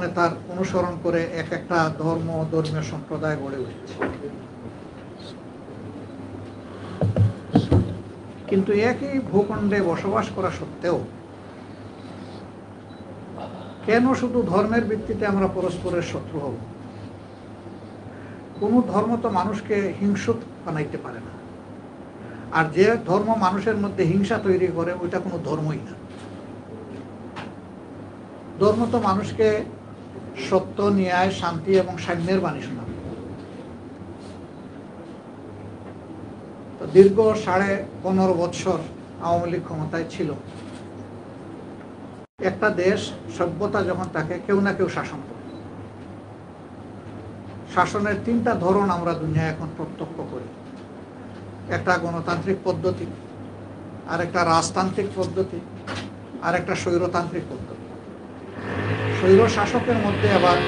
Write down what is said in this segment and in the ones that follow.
নেতার অনুসরণ করে এক একটা ধর্মীয় সম্প্রদায় গড়ে উঠেছে। কিন্তু একই ভূখণ্ডে বসবাস করা সত্ত্বেও কেন শুধু ধর্মের ভিত্তিতে আমরা পরস্পরের শত্রু হব? কোনো ধর্ম তো মানুষকে হিংস্র বানাইতে পারে না, আর যে ধর্ম মানুষের মধ্যে হিংসা তৈরি করে ওইটা কোনো ধর্মই না। ধর্ম তো মানুষকে সত্য, ন্যায়, শান্তি এবং সাম্যের বাণী শোনাবে। তো দীর্ঘ 15.5 বৎসর আওয়ামী লীগ ক্ষমতায় ছিল। একটা দেশ সভ্যতা যখন তাকে কেউ না কেউ শাসন করে। শাসনের 3টা ধরন আমরা দুনিয়া এখন প্রত্যক্ষ করি। একটা গণতান্ত্রিক পদ্ধতি, আর একটা রাজতান্ত্রিক পদ্ধতি, আর একটা স্বৈরতান্ত্রিক পদ্ধতি। স্বৈর শাসকের মধ্যে আবার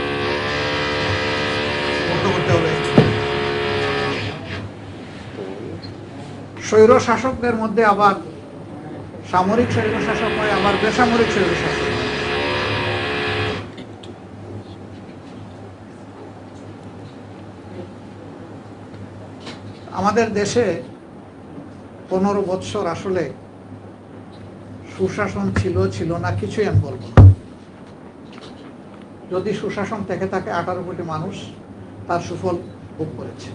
স্বৈর শাসকদের মধ্যে আবার সামরিক স্বৈর শাসক হয়, আবার বেসামরিক স্বৈর শাসক। আমাদের দেশে 15 বৎসর আসলে সুশাসন ছিল না কিছুই আমি বলবো না। যদি সুশাসন থেকে থাকে 18 কোটি মানুষ তার সুফল ভোগ করেছে,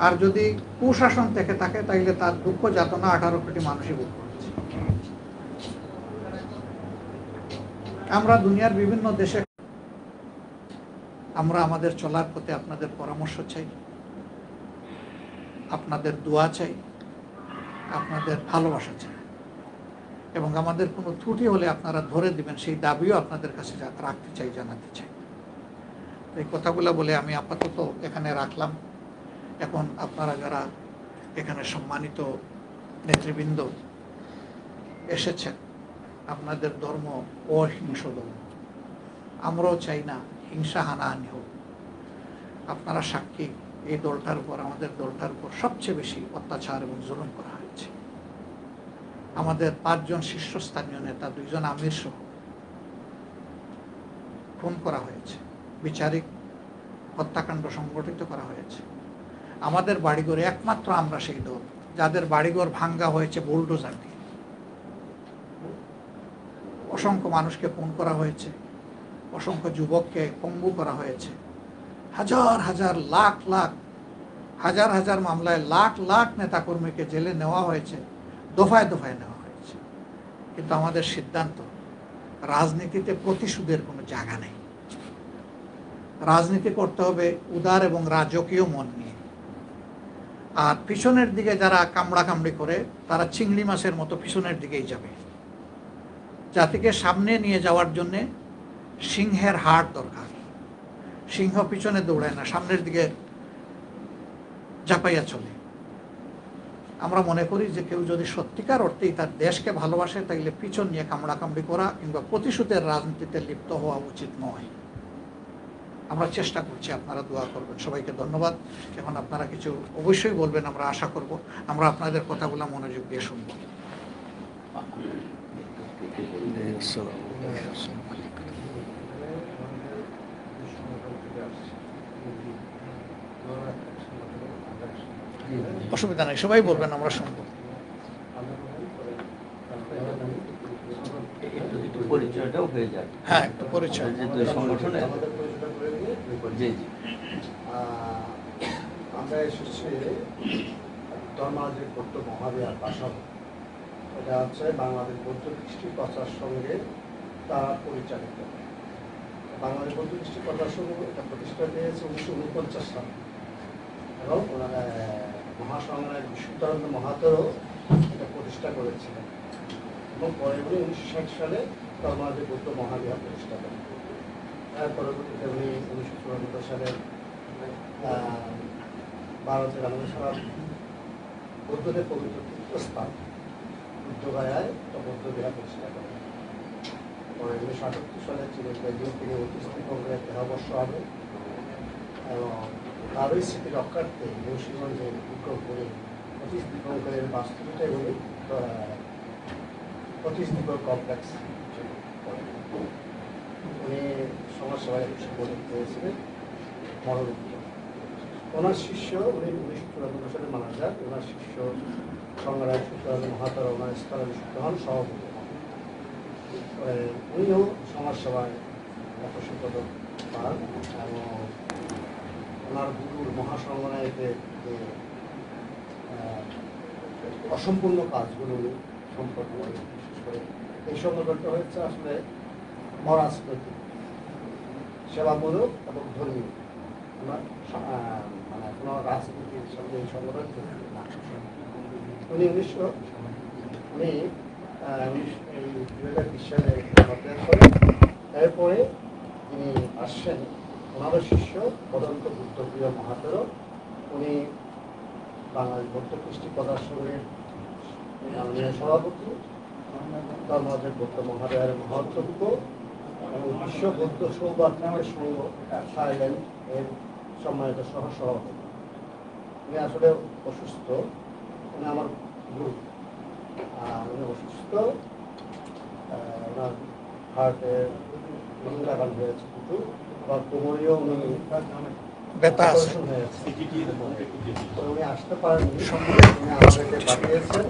আর যদি কুশাসন থেকে থাকে তাহলে তার দুঃখ যাতনা 18 কোটি মানুষই ভোগ করেছে। আমরা দুনিয়ার বিভিন্ন দেশে আমরা আমাদের চলার পথে আপনাদের পরামর্শ চাই, আপনাদের দোয়া চাই, আপনাদের ভালোবাসা চাই, এবং আমাদের কোনো ত্রুটি হলে আপনারা ধরে দিবেন সেই দাবিও আপনাদের কাছে রাখতে চাই, জানাতে চাই। এই কথাগুলো বলে আমি আপাতত এখানে রাখলাম। এখন আপনারা যারা এখানে সম্মানিত নেতৃবৃন্দ এসেছেন, আপনাদের ধর্ম অহিংস ধর্ম, আমরাও চাই না হিংসা হানাহানি হোক। আপনারা সাক্ষী, এই দলটার উপর, আমাদের দলটার উপর সবচেয়ে বেশি অত্যাচার এবং জুলুম করা হয়েছে। আমাদের 5 জন শীর্ষস্থানীয় নেতা, 2 জন আমির সহ খুন করা হয়েছে, বিচারিক হত্যাকাণ্ড সংগঠিত করা হয়েছে। আমাদের বাড়িঘরে একমাত্র আমরা সেই দল যাদের বাড়িঘর ভাঙ্গা হয়েছে বুলডোজার দিয়ে। অসংখ্য মানুষকে খুন করা হয়েছে, অসংখ্য যুবককে পঙ্গু করা হয়েছে, হাজার হাজার লাখ লাখ হাজার হাজার মামলায় লাখ লাখ নেতাকর্মীকে জেলে নেওয়া হয়েছে, দফায় দফায় নেওয়া হয়েছে। কিন্তু আমাদের সিদ্ধান্ত, রাজনীতিতে প্রতিশোধের কোনো জায়গা নেই। রাজনীতি করতে হবে উদার এবং রাজকীয় মন নিয়ে। আর পিছনের দিকে যারা কামড়াকামড়ি করে তারা চিংড়ি মাছের মতো পিছনের দিকেই যাবে। জাতিকে সামনে নিয়ে যাওয়ার জন্যে সিংহের হাড় দরকার। সিংহ পিছনে দৌড়ায় না, সামনের দিকে ঝাঁপাইয়া চলে। আমরা মনে করি যে কেউ যদি সত্যিকার অর্থেই তার দেশকে ভালোবাসে তাইলে পিছন নিয়ে কামড়াকামড়ি করা কিংবা প্রতিশোধের রাজনীতিতে লিপ্ত হওয়া উচিত নয়। আমরা চেষ্টা করছি, আপনারা দোয়া করবেন। সবাইকে ধন্যবাদ। এখন আপনারা কিছু অবশ্যই বলবেন, আমরা আশা করব। আমরা আপনাদের কথাগুলো মনোযোগ দিয়ে শুনব। অসুবিধা নাই, সবাই বলবেন, আমরা শুনবো। পরিচয়টাও হয়ে যায়। হ্যাঁ, একটু পরিচয়। সংগঠনে আমরা এসেছি ধর্মাজির বৌদ্ধ মহাবিহার বাসব। এটা হচ্ছে বাংলাদেশ বৌদ্ধ কৃষ্টি প্রচার সঙ্গে তারা পরিচালিত। বাংলাদেশ বৌদ্ধ কৃষ্টি প্রচার সঙ্গে এটা প্রতিষ্ঠা পেয়েছে 1949 সালে, এবং ওনারা মহাসংগ্রামের বিশুদ্ধানন্দ মহাতরও এটা প্রতিষ্ঠা করেছিলেন, এবং পরে উনি 1960 সালে ধর্মাজির বৌদ্ধ মহাবিহার প্রতিষ্ঠা করেন। এর পরবর্তীতে উনি 1994 সালে ভারতের আমাদের সারা বৌদ্ধদের পবিত্র তীর্থস্থান বুদ্ধগয়ায় বৌদ্ধ বিহার প্রতিষ্ঠা করেন। পরে 1978 সালে চীনের বেজিং তিনি 29 দীপঙ্করের 13 বর্ষ হবে, এবং তারই স্মৃতি রক্ষার্থে মুন্সিগঞ্জের বিক্রমপুরে 25 দীপঙ্করের বাস্তুটাই উনি 25 দীপক কমপ্লেক্স। উনি সমাজসেবায় পদক পেয়েছিলেন মরণোত্তর। ওনার শিষ্য, উনি 1994 সালে মারা যান। ওনার শিষ্য সংগ্রাম সূত্রাল মহাতারা ওনার স্থলে নিযুক্ত হন সভাপতি হন। উনিও সমাজসেবায় অবশ্যই পদক পান এবং ওনার গুরুর মহাসংগ্রামীতে যে অসম্পূর্ণ কাজগুলো সম্পন্ন করে, বিশেষ করে এই সংগঠনটা হচ্ছে আসলে অরাজনৈতিক, সেবামূলক এবং ধর্মীয়। আমরা মানে কোনো রাজনীতির সঙ্গে এই সংগঠন যুক্ত না। উনি 2020 সালে অধ্যয়ন করেন। এরপরে তিনি আসছেন ওনারও শিষ্য বদন্ত বুদ্ধপ্রিয় মহাতেরও। উনি বাংলাদেশ বৌদ্ধ কৃষ্টি প্রদর্শনের মাননীয় সভাপতি, ধর্মরাজের বৌদ্ধ মহাদয়ের মহাধ্যক্ষ এবং বিশ্ব বৌদ্ধ সৌভাগ্যের সংঘ থাইল্যান্ড এর সম্মানিত সহসভাপতি। উনি আসলে অসুস্থ, উনি আমার গুরু। উনি অসুস্থ, ওনার হার্টের লাগান হয়েছে কিছু, আবার কোমরেও উনি ব্যথা আছে। হয়েছে। উনি আসতে পারেননি, উনি আমাদেরকে পাঠিয়েছেন।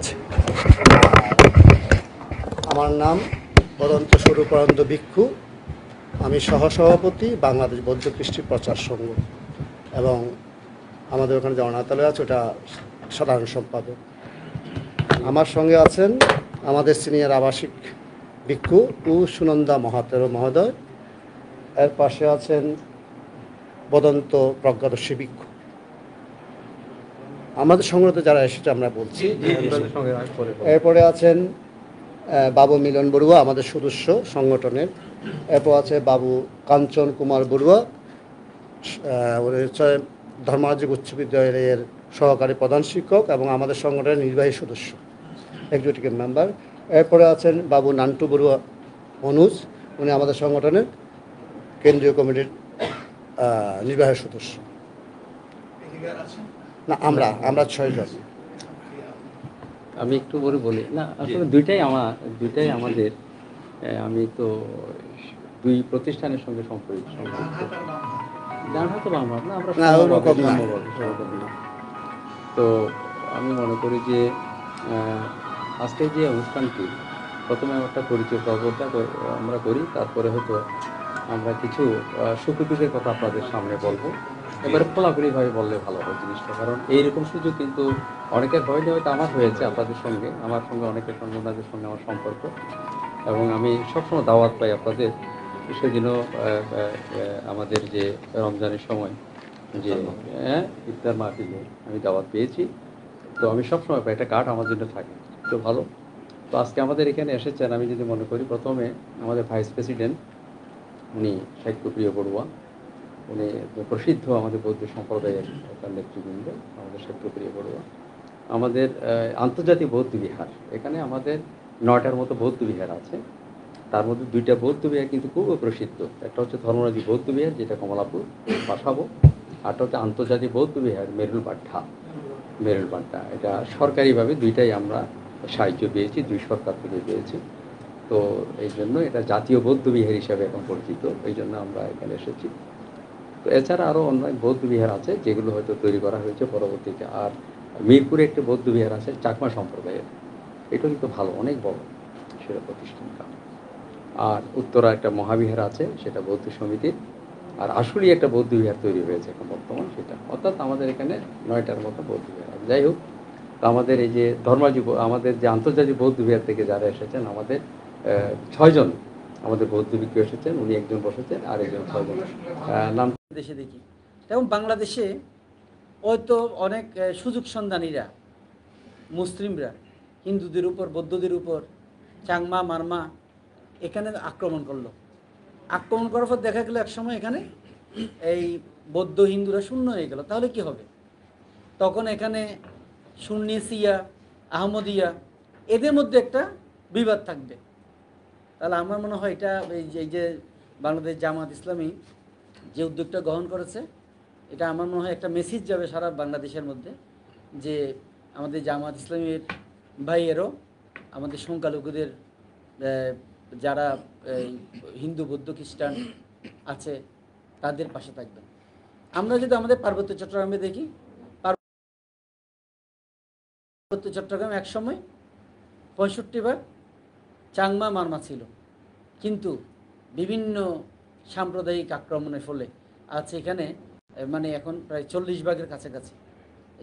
আমার নাম বদন্ত স্বরূপানন্দ ভিক্ষু। আমি সহসভাপতি বাংলাদেশ বৌদ্ধ কৃষ্টি প্রচার সংঘ, এবং আমাদের ওখানে যে অনাথালয় আছে ওটা সাধারণ সম্পাদক। আমার সঙ্গে আছেন আমাদের সিনিয়র আবাসিক ভিক্ষু সুনন্দা মহাতেরো মহোদয়। এর পাশে আছেন বদন্ত প্রজ্ঞাদর্শী ভিক্ষু। আমাদের সংগ্রহতে যারা এসেছে আমরা বলছি। এরপরে আছেন বাবু মিলন বড়ুয়া, আমাদের সদস্য সংগঠনের। এরপর আছে বাবু কাঞ্চন কুমার বড়ুয়া, উনি হচ্ছে ধর্মরাজ্য উচ্চ বিদ্যালয়ের সহকারী প্রধান শিক্ষক এবং আমাদের সংগঠনের নির্বাহী সদস্য, এক্সিকিউটিভ মেম্বার। এরপরে আছেন বাবু নান্টু বড়ুয়া অনুজ, উনি আমাদের সংগঠনের কেন্দ্রীয় কমিটির নির্বাহী সদস্য। না, আমরা 6 জন। আমি একটু করে বলি না, আসলে দুইটাই আমাদের আমি তো দুই প্রতিষ্ঠানের সঙ্গে সম্পর্কিত। ডান হাত বাম হাত না, আমরা সমভাবে না। তো আমি মনে করি যে আজকে যে অনুষ্ঠানটি প্রথমে একটা পরিচয় পর্বটা আমরা করি, তারপরে হয়তো আমরা কিছু সুখ দুঃখের কথা আপনাদের সামনে বলবো। এবারে খোলাখুলিভাবে বললে ভালো হয় জিনিসটা, কারণ এইরকম সুযোগ কিন্তু অনেকের হয়নি, হয়তো আমার হয়েছে আপনাদের সঙ্গে, আমার সঙ্গে অনেকের সঙ্গে ওনাদের সঙ্গে আমার সম্পর্ক, এবং আমি সবসময় দাওয়াত পাই আপনাদের। সেদিনও আমাদের যে রমজানের সময় যে ইফতার মাহফিলে আমি দাওয়াত পেয়েছি, তো আমি সবসময় পাই, একটা কার্ড আমার জন্য থাকে, তো ভালো। তো আজকে আমাদের এখানে এসেছেন, আমি যদি মনে করি প্রথমে আমাদের ভাইস প্রেসিডেন্ট, উনি সাহিত্যপ্রিয় বড়ুয়া, উনি প্রসিদ্ধ আমাদের বৌদ্ধ সম্প্রদায়ের একটা নেতৃবৃন্দ, আমাদের সাহিত্যপ্রিয় বড়ুয়া। আমাদের আন্তর্জাতিক বৌদ্ধ বিহার, এখানে আমাদের 9টার মতো বৌদ্ধ বিহার আছে, তার মধ্যে 2টা বৌদ্ধ বিহার কিন্তু খুব প্রসিদ্ধ। একটা হচ্ছে ধর্মরাজি বৌদ্ধ বিহার, যেটা কমলাপুর পাঠাবো, আরটা হচ্ছে আন্তর্জাতিক বৌদ্ধ বিহার মেরুলবাড্ডা। এটা সরকারিভাবে 2টাই আমরা সাহায্য পেয়েছি, 2 সরকার থেকে পেয়েছি। তো এই জন্য এটা জাতীয় বৌদ্ধ বিহার হিসাবে এখন পরিচিত, এই জন্য আমরা এখানে এসেছি। তো এছাড়া আরও অনেক বৌদ্ধ বিহার আছে যেগুলো হয়তো তৈরি করা হয়েছে পরবর্তীতে। আর মিরপুরে একটা বৌদ্ধ বিহার আছে চাকমা সম্প্রদায়ের, এটা কিন্তু ভালো, অনেক বড় সেটা প্রতিষ্ঠানটা। আর উত্তরা একটা মহাবিহার আছে, সেটা বৌদ্ধ সমিতির। আর আসলেই একটা বৌদ্ধ বিহার তৈরি হয়েছে এখন বর্তমান, সেটা অর্থাৎ আমাদের এখানে 9টার মতো বৌদ্ধ বিহার আছে। যাই হোক, তো আমাদের এই যে আমাদের যে আন্তর্জাতিক বৌদ্ধ বিহার থেকে যারা এসেছেন, আমাদের 6 জন আমাদের বৌদ্ধ ভিক্ষু এসেছেন, উনি একজন বসেছেন আর একজন 6 জন নাম দেশে দেখি। তেমন বাংলাদেশে হয়তো অনেক সুযোগ সন্ধানীরা, মুসলিমরা হিন্দুদের উপর, বৌদ্ধদের উপর, চাংমা মারমা এখানে আক্রমণ করলো। আক্রমণ করার পর দেখা গেল একসময় এখানে এই বৌদ্ধ হিন্দুরা শূন্য হয়ে গেল। তাহলে কি হবে? তখন এখানে সুন্নি, শিয়া, আহমদিয়া এদের মধ্যে একটা বিবাদ থাকবে। তাহলে আমার মনে হয় এটা এই যে বাংলাদেশ জামাত ইসলামী যে উদ্যোগটা গ্রহণ করেছে, এটা আমার মনে হয় একটা মেসেজ যাবে সারা বাংলাদেশের মধ্যে, যে আমাদের জামাত ইসলামীর ভাইয়েরও আমাদের সংখ্যালঘুদের যারা হিন্দু, বৌদ্ধ, খ্রিস্টান আছে তাদের পাশে থাকবেন। আমরা যদি আমাদের পার্বত্য চট্টগ্রামে দেখি, পার্বত্য চট্টগ্রামে একসময় 65 ভাগ চাংমা মারমা ছিল, কিন্তু বিভিন্ন সাম্প্রদায়িক আক্রমণের ফলে আছে এখানে মানে এখন প্রায় 40 ভাগের কাছাকাছি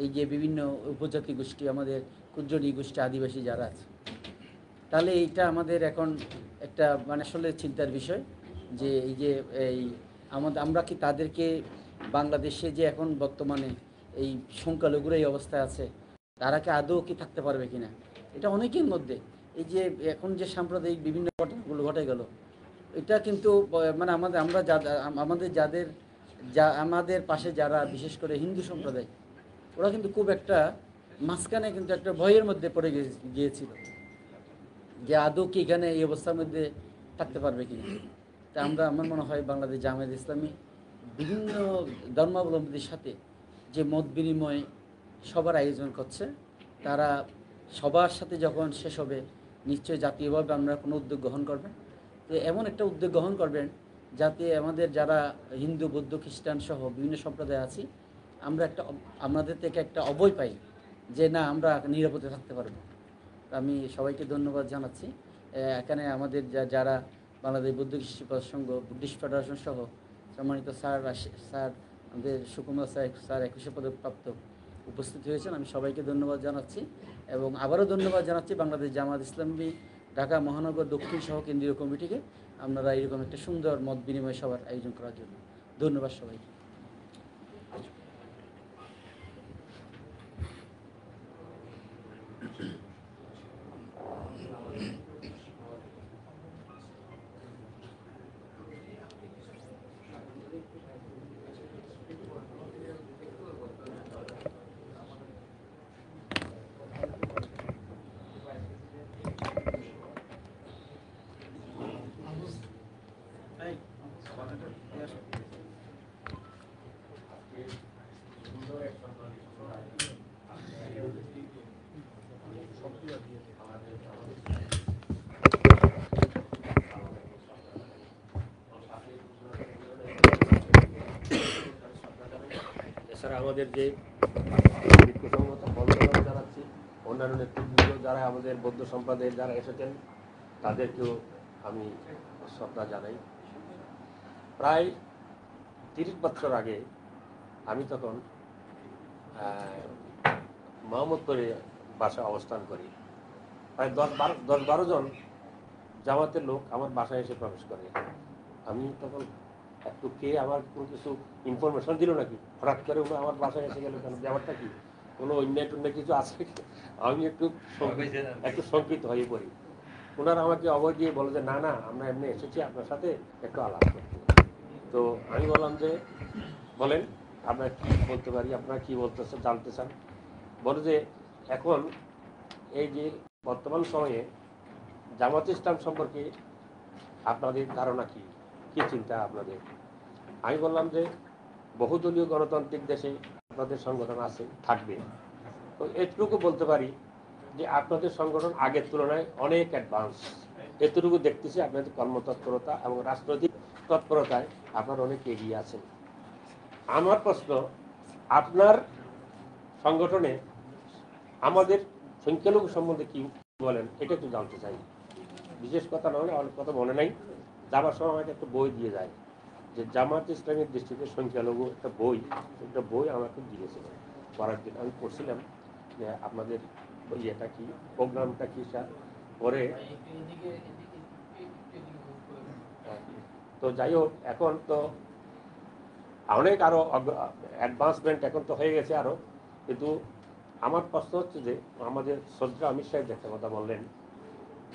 এই যে বিভিন্ন উপজাতি গোষ্ঠী, আমাদের কুজ্জনি গোষ্ঠী, আদিবাসী যারা আছে। তাহলে এইটা আমাদের এখন একটা মানে আসলে চিন্তার বিষয় যে এই যে আমরা কি তাদেরকে বাংলাদেশে যে এখন বর্তমানে এই সংখ্যালঘুর এই অবস্থায় আছে, তারা কি আদৌ কি থাকতে পারবে কিনা, এটা অনেকের মধ্যে এই যে এখন যে সাম্প্রদায়িক বিভিন্ন ঘটনাগুলো ঘটে গেল, এটা কিন্তু মানে আমাদের পাশে যারা বিশেষ করে হিন্দু সম্প্রদায়, ওরা কিন্তু খুব একটা মাঝখানে কিন্তু একটা ভয়ের মধ্যে পড়ে গিয়েছিল যে আদৌ কি এখানে এই অবস্থার মধ্যে থাকতে পারবে কিনা। তা আমার মনে হয় বাংলাদেশ জামায়াত ইসলামী বিভিন্ন ধর্মাবলম্বীদের সাথে যে মত বিনিময় সবার আয়োজন করছে, তারা সবার সাথে যখন শেষ হবে নিশ্চয়ই জাতীয়ভাবে আমরা কোনো উদ্যোগ গ্রহণ করবেন। তো এমন একটা উদ্যোগ গ্রহণ করবেন যাতে আমাদের যারা হিন্দু, বৌদ্ধ, খ্রিস্টান সহ বিভিন্ন সম্প্রদায় আছি, আমাদের থেকে একটা অভয় পাই যে না, আমরা নিরাপদে থাকতে পারবো। আমি সবাইকে ধন্যবাদ জানাচ্ছি। এখানে আমাদের যারা বাংলাদেশ বৌদ্ধ কৃষ্টি সংঘ, বুদ্ধিস্ট ফেডারেশন সহ সম্মানিত স্যার আমাদের সুকুমার স্যার 21 পদকপ্রাপ্ত উপস্থিত হয়েছেন, আমি সবাইকে ধন্যবাদ জানাচ্ছি। এবং আবারও ধন্যবাদ জানাচ্ছি বাংলাদেশ জামায়াত ইসলামী ঢাকা মহানগর দক্ষিণ সহ কেন্দ্রীয় কমিটিকে, আপনারা এরকম একটা সুন্দর মত বিনিময় সভার আয়োজন করার জন্য। ধন্যবাদ সবাইকে। এছাড়া আমাদের যে বিক্ষুসংগত বন্ধুরা জানাচ্ছি, অন্যান্য নেতৃবৃন্দ যারা আমাদের বৌদ্ধ সম্প্রদায়ের যারা এসেছেন তাদেরকেও আমি শ্রদ্ধা জানাই। প্রায় 30 বছর আগে আমি তখন মোহাম্মদপুরে বাসায় অবস্থান করি। প্রায় 10-12 জন জামাতের লোক আমার বাসায় এসে প্রবেশ করে। আমি তখন একটু খেয়ে আমার কোনো কিছু ইনফরমেশন দিল নাকি, হঠাৎ করে ওরা আমার বাসায় এসে গেল, কেন ব্যাপারটা কি, কোনো অন্যায় টন্যায় কিছু আছে? আমি একটু শঙ্কিত হয়ে পড়ি। ওনারা আমাকে অভয় দিয়ে বলে যে না না, আমরা এমনি এসেছি আপনার সাথে একটু আলাপ করতে। তো আমি বললাম যে বলেন আমরা কি বলতে পারি, আপনারা কি বলতেছে জানতে চান। বলে যে এখন এই যে বর্তমান সময়ে জামাত ইসলাম সম্পর্কে আপনাদের ধারণা কি, কি চিন্তা আপনাদের। আমি বললাম যে বহুদলীয় গণতান্ত্রিক দেশে আপনাদের সংগঠন আছে, থাকবে। তো এটুকু বলতে পারি যে আপনাদের সংগঠন আগের তুলনায় অনেক অ্যাডভান্স। এতটুকু দেখতেছি আপনাদের কর্মতৎপরতা এবং রাজনৈতিক তৎপরতায় আপনার অনেক এগিয়ে আছেন। আমার প্রশ্ন, আপনার সংগঠনে আমাদের সংখ্যালঘু সম্বন্ধে কি বলেন, এটা একটু জানতে চাই। বিশেষ কথা নয়, অনেক কথা মনে নাই, যাবার সময় আমাকে একটা বই দিয়ে যায় যে জামাত ইসলামের দৃষ্টিতে সংখ্যালঘু একটা বই আমাকে দিয়েছিল পড়ার জন্য। আমি পড়ছিলাম যে আপনাদের ইয়েটা কি, প্রোগ্রামটা কি স্যার। পরে তো যাই হোক, এখন তো অনেক আরো অ্যাডভান্সমেন্ট এখন তো হয়ে গেছে আরো। কিন্তু আমার প্রশ্ন হচ্ছে যে আমাদের শ্রদ্ধা অমিত সাহেব একটা কথা বললেন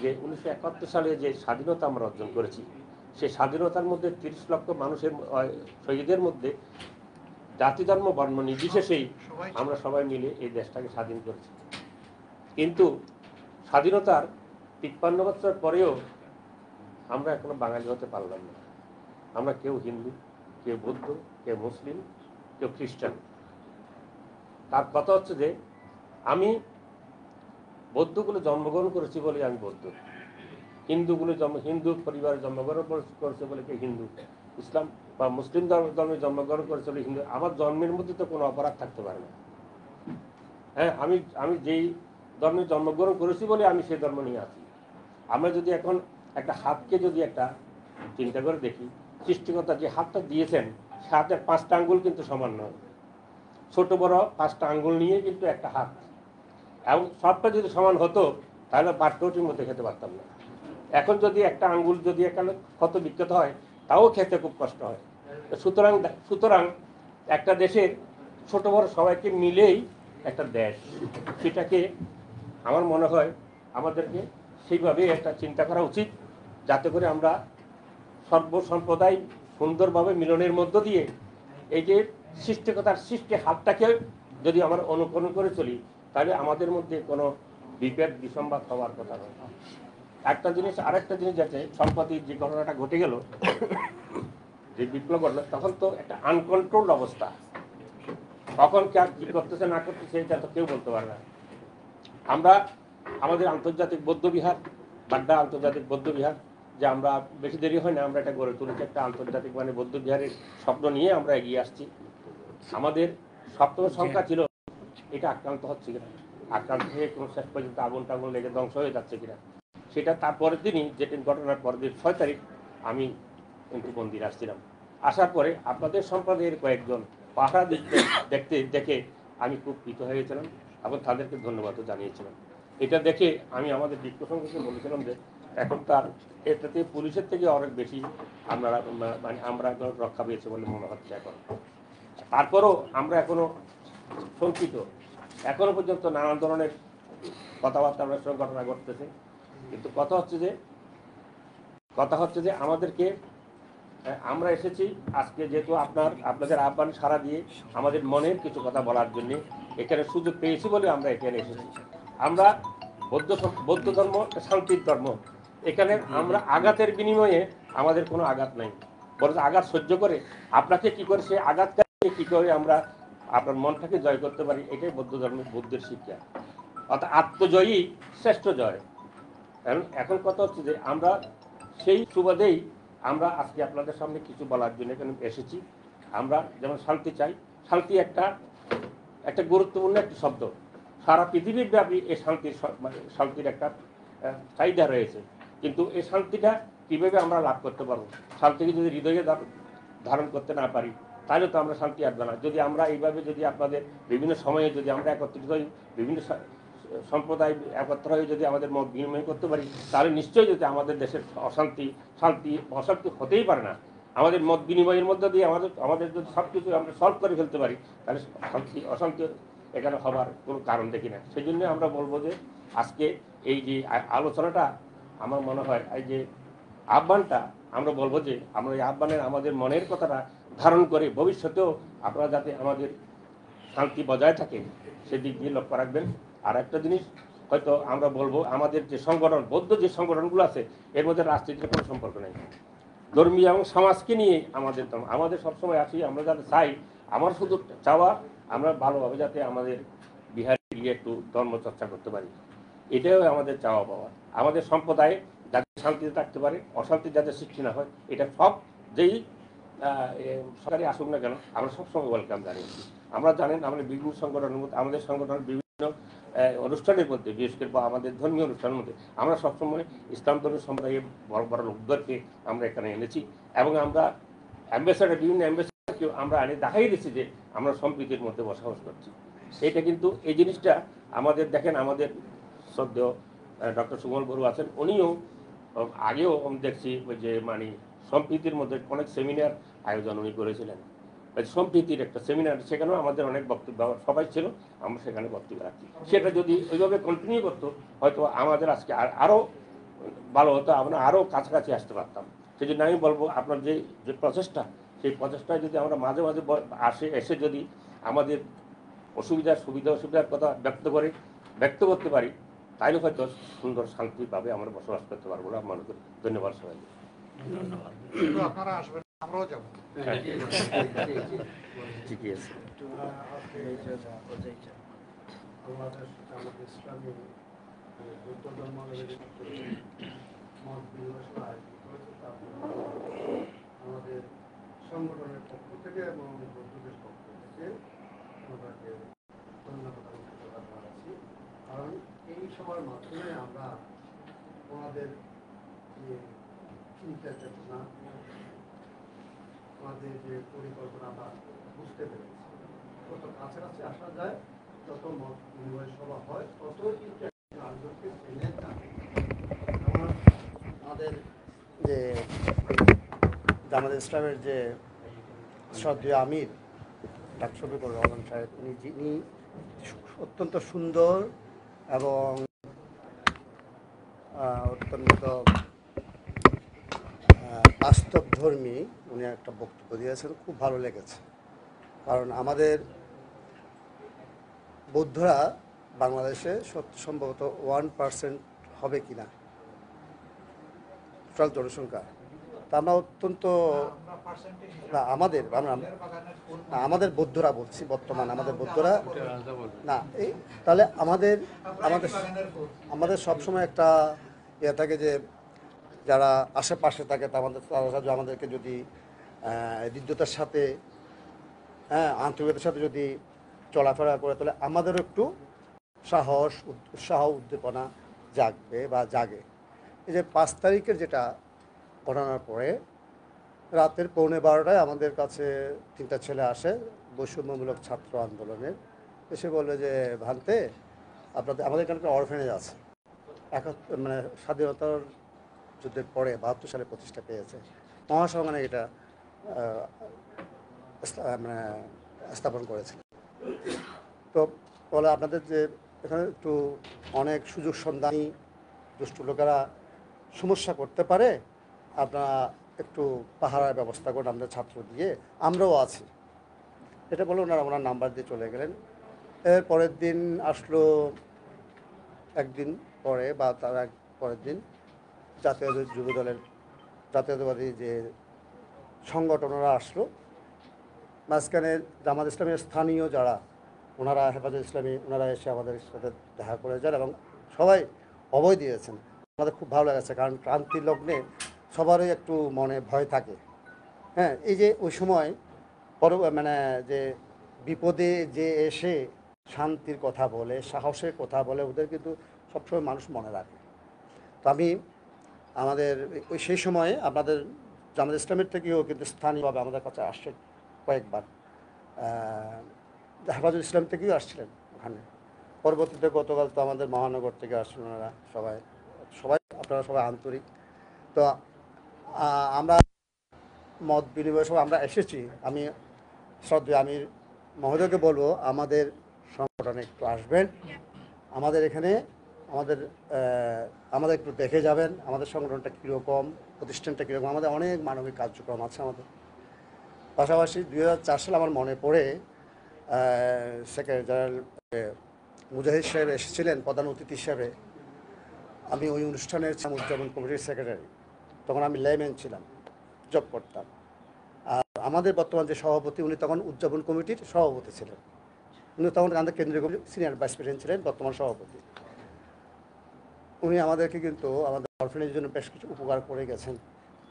যে 1971 সালে যে স্বাধীনতা আমরা অর্জন করেছি, সেই স্বাধীনতার মধ্যে 30 লক্ষ মানুষের শহীদের মধ্যে জাতি ধর্ম বর্ণ নির্বিশেষেই আমরা সবাই মিলে এই দেশটাকে স্বাধীন করেছি। কিন্তু স্বাধীনতার 53 বছর পরেও আমরা এখনো বাঙালি হতে পারলাম না। আমরা কেউ হিন্দু, কেউ বৌদ্ধ, কেউ মুসলিম, কেউ খ্রিস্টান। তার কথা হচ্ছে যে আমি বৌদ্ধগুলো জন্মগ্রহণ করেছি বলে আমি বৌদ্ধ, হিন্দু পরিবারে জন্মগ্রহণ করেছে বলে কে হিন্দু, ইসলাম বা মুসলিম ধর্মে জন্মগ্রহণ করেছিল হিন্দু, আমার জন্মের মধ্যে তো কোনো অপরাধ থাকতে পারে না। হ্যাঁ, আমি যেই ধর্মে জন্মগ্রহণ করেছি বলে আমি সেই ধর্ম নিয়ে আছি। আমরা যদি এখন একটা হাতকে যদি একটা চিন্তা করে দেখি, সৃষ্টিকর্তা যে হাতটা দিয়েছেন সে হাতের 5টা আঙ্গুল কিন্তু সমান নয়, ছোট বড় 5টা আঙ্গুল নিয়ে কিন্তু একটা হাত, এবং সবটা যদি সমান হতো তাহলে বাট্টটির মধ্যে খেতে পারতাম না। এখন যদি একটা আঙ্গুল যদি এখানে ক্ষত বিক্ষত হয় তাও খেতে খুব কষ্ট হয়। সুতরাং একটা দেশের ছোট বড় সবাইকে মিলেই একটা দেশ, সেটাকে আমার মনে হয় আমাদেরকে সেইভাবে একটা চিন্তা করা উচিত, যাতে করে আমরা সর্বসম্প্রদায় সুন্দরভাবে মিলনের মধ্য দিয়ে এই যে সৃষ্টিকতার সৃষ্টি হাতটাকে যদি আমরা অনুকরণ করে চলি, তাহলে আমাদের মধ্যে কোনো বিভেদ বিসম্বাদ হওয়ার কথা নয়। আরেকটা জিনিস যাচ্ছে, সম্প্রতি যে ঘটনাটা ঘটে গেল, যে বিপ্লব ঘটলো, তখন তো একটা আনকন্ট্রোলড অবস্থা, কখন কি করতেছে না করতেছে এটা তো কেউ বলতে পারে না। আমরা আমাদের আন্তর্জাতিক বৌদ্ধবিহার, বাড্ডা আন্তর্জাতিক বৌদ্ধবিহার, যে আমরা বেশি দেরি হয় না, আমরা এটা গড়ে তুলেছি একটা আন্তর্জাতিক মানে বৌদ্ধবিহারের স্বপ্ন নিয়ে আমরা এগিয়ে আসছি। আমাদের সপ্তম সংখ্যা ছিল, এটা আক্রান্ত হচ্ছে কিনা, আক্রান্ত হয়ে কোনো শেষ পর্যন্ত আগুন টাগুন লেগে ধ্বংস হয়ে যাচ্ছে কিনা, সেটা তারপরের দিনই, যেটি ঘটনার পরের দিন 6 তারিখ আমি কিন্তু মন্দিরে আসছিলাম। আসার পরে আপনাদের সম্প্রদায়ের কয়েকজন পাহারা দেখে আমি খুব প্রীত হয়েছিলাম এবং তাদেরকে ধন্যবাদও জানিয়েছিলাম। এটা দেখে আমি আমাদের বিক্ষোভ সংঘকে বলেছিলাম যে এখন তার এটাতে পুলিশের থেকে অনেক বেশি আমরা এখন রক্ষা পেয়েছি বলে মনে হচ্ছে এখন। তারপরও আমরা এখনো শঙ্কিত, এখনো পর্যন্ত নানান ধরনের কথাবার্তা আমাদের সঙ্গে ঘটনা ঘটতেছে। কিন্তু কথা হচ্ছে যে আমাদেরকে, আমরা এসেছি আজকে যেহেতু আপনাদের আহ্বান সাড়া দিয়ে আমাদের মনের কিছু কথা বলার জন্য এখানে সুযোগ পেয়েছি বলে আমরা এখানে এসেছি। আমরা বৌদ্ধ ধর্ম শান্তির ধর্ম, এখানে আমরা আঘাতের বিনিময়ে আমাদের কোনো আঘাত নাই, বরং আঘাত সহ্য করে আপনাকে কি করে সেই আঘাতকে কি করে আমরা আপনার মনটাকে জয় করতে পারি, এটাই বৌদ্ধ ধর্মের বুদ্ধের শিক্ষা। অর্থাৎ আত্মজয়ী শ্রেষ্ঠ জয়। এখন কথা হচ্ছে যে আমরা সেই সুবাদেই আমরা আজকে আপনাদের সামনে কিছু বলার জন্য এখানে এসেছি। আমরা যেমন শান্তি চাই, শান্তি একটা গুরুত্বপূর্ণ একটি শব্দ, সারা পৃথিবীর ব্যাপী এই শান্তির একটা চাহিদা রয়েছে। কিন্তু এই শান্তিটা কীভাবে আমরা লাভ করতে পারবো? শান্তিকে যদি হৃদয়ে ধারণ করতে না পারি তাহলে তো আমরা শান্তি আসবে না। যদি আমরা এইভাবে যদি আপনাদের বিভিন্ন সময়ে যদি আমরা একত্রিত হই, বিভিন্ন সম্প্রদায় একত্র হয়ে যদি আমাদের মত বিনিময় করতে পারি, তাহলে নিশ্চয়ই যদি আমাদের দেশের অশান্তি হতেই পারে না। আমাদের মত বিনিময়ের মধ্যে দিয়ে আমাদের যদি সব কিছু আমরা সলভ করে ফেলতে পারি, তাহলে অশান্তি এখানে হবার কোনো কারণ দেখি না। সেই জন্য আমরা বলবো যে আজকে এই যে আলোচনাটা, আমার মনে হয় এই যে আহ্বানটা, আমরা বলবো যে আমরা এই আহ্বানের আমাদের মনের কথাটা ধারণ করে ভবিষ্যতেও আপনারা যাতে আমাদের শান্তি বজায় থাকে সেদিক দিয়ে লক্ষ্য রাখবেন। আর একটা জিনিস হয়তো আমরা বলবো, আমাদের যে সংগঠন, বৌদ্ধ যে সংগঠনগুলো আছে, এর মধ্যে রাজনীতির কোনো সম্পর্ক নেই। ধর্মীয় এবং সমাজকে নিয়ে আমাদের সবসময় আসি, আমরা যাতে চাই, আমার শুধু চাওয়া আমরা ভালোভাবে যাতে আমাদের বিহারে গিয়ে একটু ধর্ম চর্চা করতে পারি, এটাও আমাদের চাওয়া পাওয়া। আমাদের সম্প্রদায়ে যাতে শান্তিতে থাকতে পারে, অশান্তি যাতে সৃষ্টি না হয়, এটা সব যেই সরকারি আসুক না কেন আমরা সবসময় ওয়েলকাম জানিয়েছি। আমরা জানেন আমরা বিভিন্ন সংগঠনের মধ্যে, আমাদের সংগঠনের বিভিন্ন অনুষ্ঠানের মধ্যে, বিশেষ করে আমাদের ধর্মীয় অনুষ্ঠানের মধ্যে আমরা সবসময় ইসলাম ধর্মের সম্প্রদায়ের বড় বড় লোকদেরকে আমরা এখানে এনেছি এবং আমরা বিভিন্ন অ্যাম্বাসেডারকেও আমরা দেখাই দিচ্ছি যে আমরা সম্প্রীতির মধ্যে বসবাস করছি। এটা কিন্তু এই জিনিসটা আমাদের দেখেন, আমাদের শ্রদ্ধেয় ডক্টর সুমল বড়ুয়া আছেন, উনিও আগেও দেখছি যে সম্প্রীতির মধ্যে অনেক সেমিনার আয়োজন উনি করেছিলেন, সম্প্রীতির একটা সেমিনার, সেখানেও আমাদের অনেক বক্তব্য সবাই ছিল, আমরা সেখানে বক্তব্য রাখছি। সেটা যদি ওইভাবে কন্টিনিউ করতো হয়তো আমাদের আজকে আরও ভালো হতো, আমরা আরও কাছাকাছি আসতে পারতাম। সেই জন্য আমি বলবো আপনার যে প্রচেষ্টা, সেই প্রচেষ্টায় যদি আমরা মাঝে মাঝে এসে যদি আমাদের অসুবিধার কথা ব্যক্ত করতে পারি, তাইলে হয়তো সুন্দর শান্তিভাবে আমরা বসবাস করতে পারবো বলে মনে করি। ধন্যবাদ সবাইকে। ধন্যবাদ। আপনারা আসবেন, আমরাও যাবো। ঠিকই আছে। বাংলাদেশ জামাত ইসলামী বৌদ্ধ ধর্মাবলম্বী মত বিনিময় সভা আয়োজিত করেছে। আমাদের সংগঠনের পক্ষ থেকে এবং বন্ধুদের পক্ষ থেকে ওনাকে ধন্যবাদ জানাচ্ছি। কারণ এই সময়ের মাধ্যমে আমরা ওনাদের যে চিন্তা চেতনা, আমাদের যে পরিকল্পনা আমরা বুঝতে পেরেছি। যত কাছাকাছি আসা যায়, যত মত বিনিময় সভা হয়, তত কিন্তু আরেকজনকে চেনে থাকে। আমাদের যে জামাত ইসলামের যে শ্রদ্ধেয় আমির ডাক্তার শফিকুর রহমান সাহেব, যিনি অত্যন্ত সুন্দর এবং অত্যন্ত বাস্তবধর্মী উনি একটা বক্তব্য দিয়েছেন, খুব ভালো লেগেছে। কারণ আমাদের বৌদ্ধরা বাংলাদেশে সম্ভবত 1% হবে কিনা টোটাল জনসংখ্যা। তা আমরা অত্যন্ত না আমাদের বৌদ্ধরা বলছি, বর্তমান আমাদের বৌদ্ধরা না এই তাহলে আমাদের আমাদের আমাদের সবসময় একটা ইয়ে থাকে যে যারা আশেপাশে থাকে তারা আমাদেরকে যদি হৃদ্যতার সাথে আন্তরিকতার সাথে যদি চলাফেরা করে, তাহলে আমাদেরও একটু সাহস, উৎসাহ, উদ্দীপনা জাগবে বা জাগে। এই যে 5 তারিখের যেটা ঘটনার পরে রাতের 11:15টায় আমাদের কাছে 3টা ছেলে আসে বৈষম্যমূলক ছাত্র আন্দোলনের, এসে বলবে যে ভান্তে আমাদের এখানে একটা অরফেনেজ আছে, মানে স্বাধীনতার যুদ্ধের পরে 72 সালে প্রতিষ্ঠা পেয়েছে, মহাসংঘানে এটা মানে স্থাপন করেছিল। তো বলে আপনাদের যে এখানে একটু অনেক সুযোগ সন্ধানী দুষ্টু লোকেরা সমস্যা করতে পারে, আপনারা একটু পাহারার ব্যবস্থা করুন আমাদের ছাত্র দিয়ে, আমরাও আছি। এটা বলে ওনার নাম্বার দিয়ে চলে গেলেন। এর পরের দিন আসলো, একদিন পরে বা তার এক পরের দিন জাতীয় যুব দলের জাতীয়তাবাদী যে সংগঠনরা আসলো। মাঝখানে জামাত ইসলামের স্থানীয় যারা ওনারা হেফাজত ইসলামী, ওনারা এসে আমাদের সাথে দেখা করে যান এবং সবাই অভয় দিয়েছেন। আমাদের খুব ভালো লেগেছে, কারণ ক্রান্তির লগ্নে সবারই একটু মনে ভয় থাকে। হ্যাঁ, এই যে ওই সময় মানে যে বিপদে যে এসে শান্তির কথা বলে, সাহসের কথা বলে, ওদের কিন্তু সবসময় মানুষ মনে রাখে। তো আমি আমাদের সেই সময়ে আপনাদের জামাত ইসলামের থেকেও কিন্তু স্থানীয়ভাবে আমাদের কাছে আসছে কয়েকবার, হেফাজত ইসলাম থেকেও আসছিলেন ওখানে। পরবর্তীতে গতকাল তো আমাদের মহানগর থেকে আসছেন ওনারা সবাই, আপনারা সবাই আন্তরিক। তো আমরা মত বিনিময় সব আমরা এসেছি। আমি শ্রদ্ধেয় আমির মহোদয়কে বলবো আমাদের সংগঠনে একটু আসবেন, আমাদের এখানে আমাদের একটু দেখে যাবেন আমাদের সংগঠনটা কীরকম, প্রতিষ্ঠানটা কীরকম। আমাদের অনেক মানবিক কার্যক্রম আছে আমাদের। পাশাপাশি 2004 সালে আমার মনে পড়ে সেক্রেটারি জেনারেল মুজাহিদ সাহেব এসেছিলেন প্রধান অতিথি হিসাবে। আমি ওই অনুষ্ঠানের উদযাপন কমিটির সেক্রেটারি, তখন আমি লেম্যান ছিলাম, জব করতাম। আর আমাদের বর্তমান যে সভাপতি, উনি তখন উদযাপন কমিটির সভাপতি ছিলেন। উনি তখন আমাদের কেন্দ্রীয় কমিটির সিনিয়র ভাইস প্রেসিডেন্ট ছিলেন, বর্তমান সভাপতি। উনি আমাদেরকে কিন্তু আমাদের অরফেনেজের জন্য বেশ কিছু উপকার করে গেছেন,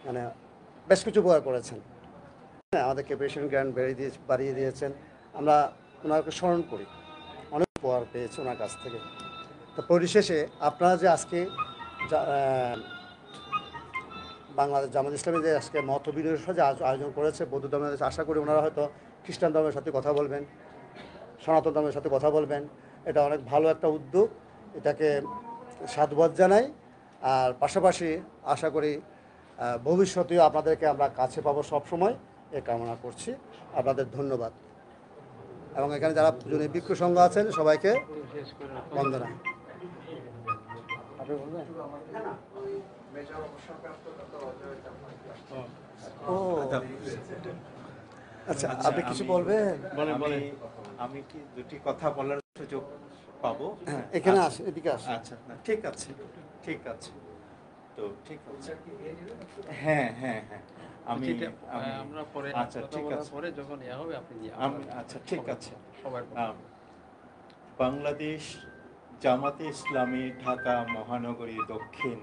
মানে বেশ কিছু উপকার করেছেন। হ্যাঁ, আমাদের ক্যাপিটেশন গ্র্যান্ট বাড়িয়ে দিয়েছেন। আমরা ওনাকে স্মরণ করি, অনেক উপহার পেয়েছি ওনার কাছ থেকে। তো পরিশেষে আপনারা যে আজকে বাংলাদেশ জামাত ইসলামী যে আজকে মত বিনিময় যে আয়োজন করেছে বৌদ্ধ ধর্মের, আশা করি ওনারা হয়তো খ্রিস্টান ধর্মের সাথে কথা বলবেন, সনাতন ধর্মের সাথে কথা বলবেন। এটা অনেক ভালো একটা উদ্যোগ, এটাকে সাধুবাদ জানাই। আর পাশাপাশি আশা করি ভবিষ্যতেও আপনাদেরকে আমরা কাছে পাবো সবসময়, এ কামনা করছি। আপনাদের ধন্যবাদ। এবং এখানে যারা পুজো ভিক্ষু সংঘ আছেন সবাইকে বন্দনা। ও আচ্ছা, আপনি কিছু বলবেন? আমি কি দুটি কথা বলার সুযোগ পাবো? হ্যাঁ, এখানে আসেন, এদিকে আসেন। আচ্ছা, ঠিক আছে, ঠিক আছে, তো ঠিক আছে। হ্যাঁ হ্যাঁ হ্যাঁ, আমরা পরে, আচ্ছা ঠিক আছে, পরে যখন হবে আপনি, আচ্ছা ঠিক আছে। সবার বাংলাদেশ জামাতে ইসলামী ঢাকা মহানগরী দক্ষিণ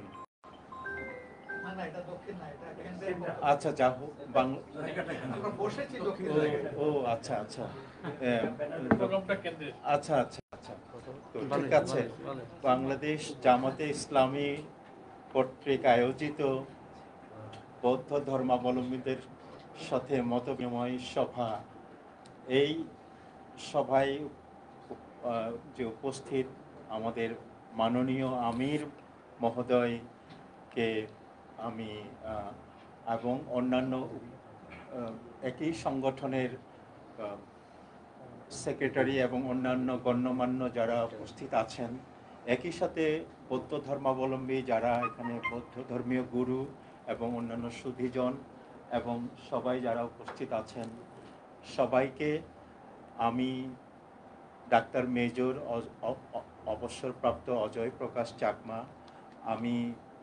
না না এটা দক্ষিণ না, এটা কেন্দ্রের পক্ষ। আচ্ছা, যা হোক বাংলা। আমরা বসেছি দক্ষিণ ও, জায়গায়। ও আচ্ছা আচ্ছা আচ্ছা আচ্ছা আচ্ছা, তো ঠিক আছে। বাংলাদেশ জামাতে ইসলামী কর্তৃক আয়োজিত বৌদ্ধ ধর্মাবলম্বীদের সাথে মত বিনিময় সভা, এই সভায় যে উপস্থিত আমাদের মাননীয় আমির মহোদয়কে আমি এবং অন্যান্য একই সংগঠনের সেক্রেটারি এবং অন্যান্য গণ্যমান্য যারা উপস্থিত আছেন, একই সাথে বৌদ্ধ ধর্মাবলম্বী যারা এখানে বৌদ্ধ ধর্মীয় গুরু এবং অন্যান্য সুধীজন এবং সবাই যারা উপস্থিত আছেন, সবাইকে আমি ডাক্তার মেজর অবসরপ্রাপ্ত অজয় প্রকাশ চাকমা, আমি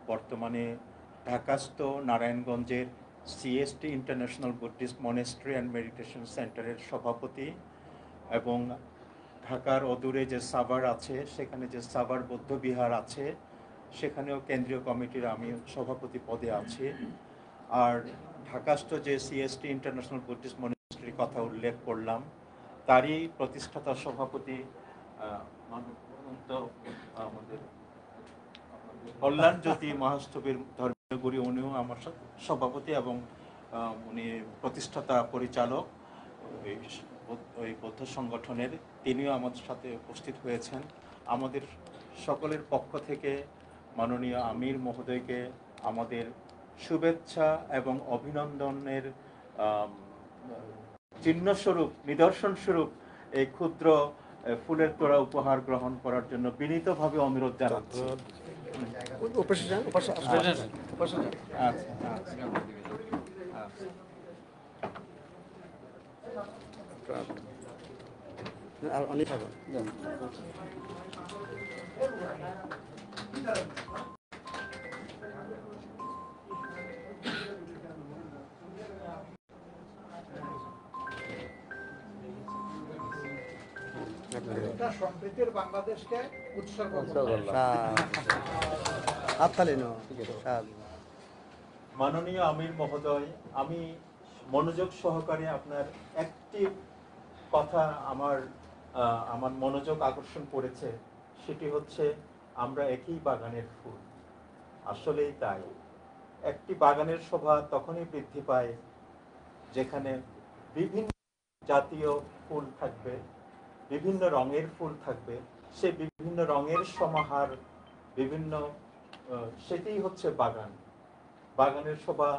বর্তমানে ঢাকাস্থ নারায়ণগঞ্জের CST international Buddhist monastery and meditation সেন্টারের সভাপতি, এবং ঢাকার অদূরে যে সাভার আছে, সেখানে যে সাভার বৌদ্ধবিহার আছে, সেখানেও কেন্দ্রীয় কমিটির আমি সভাপতি পদে আছি। আর ঢাকাস্থ যে সিএসটি ইন্টারন্যাশনাল বুদ্ধিস্ট মনেস্ট্রির কথা উল্লেখ করলাম, তারই প্রতিষ্ঠাতা সভাপতি আমাদের কল্যাণ জ্যোতি মহাস্তবীর ধর্মীয় গুরু, উনিও আমার সভাপতি এবং উনি প্রতিষ্ঠাতা পরিচালক ওই বৌদ্ধ সংগঠনের, তিনিও আমাদের সাথে উপস্থিত হয়েছেন। আমাদের সকলের পক্ষ থেকে মাননীয় আমির মহোদয়কে আমাদের শুভেচ্ছা এবং অভিনন্দনের চিহ্নস্বরূপ, নিদর্শনস্বরূপ এই ক্ষুদ্র ফুলের তোড়া উপহার গ্রহণ করার জন্য বিনীতভাবে অনুরোধ জানাচ্ছি। আর অনেক এটা সম্প্রীতির বাংলাদেশকে উৎসর্গ মাননীয় আমির মহোদয়, আমি মনোযোগ সহকারে আপনার একটি কথা আমার মনোযোগ আকর্ষণ করেছে, সেটি হচ্ছে আমরা একই বাগানের ফুল। আসলেই তাই। একটি বাগানের শোভা তখনই বৃদ্ধি পায় যেখানে বিভিন্ন জাতীয় ফুল থাকবে, বিভিন্ন রঙের ফুল থাকবে, সে বিভিন্ন রঙের সমাহার, সেটাই হচ্ছে বাগান। বাগানের শোভা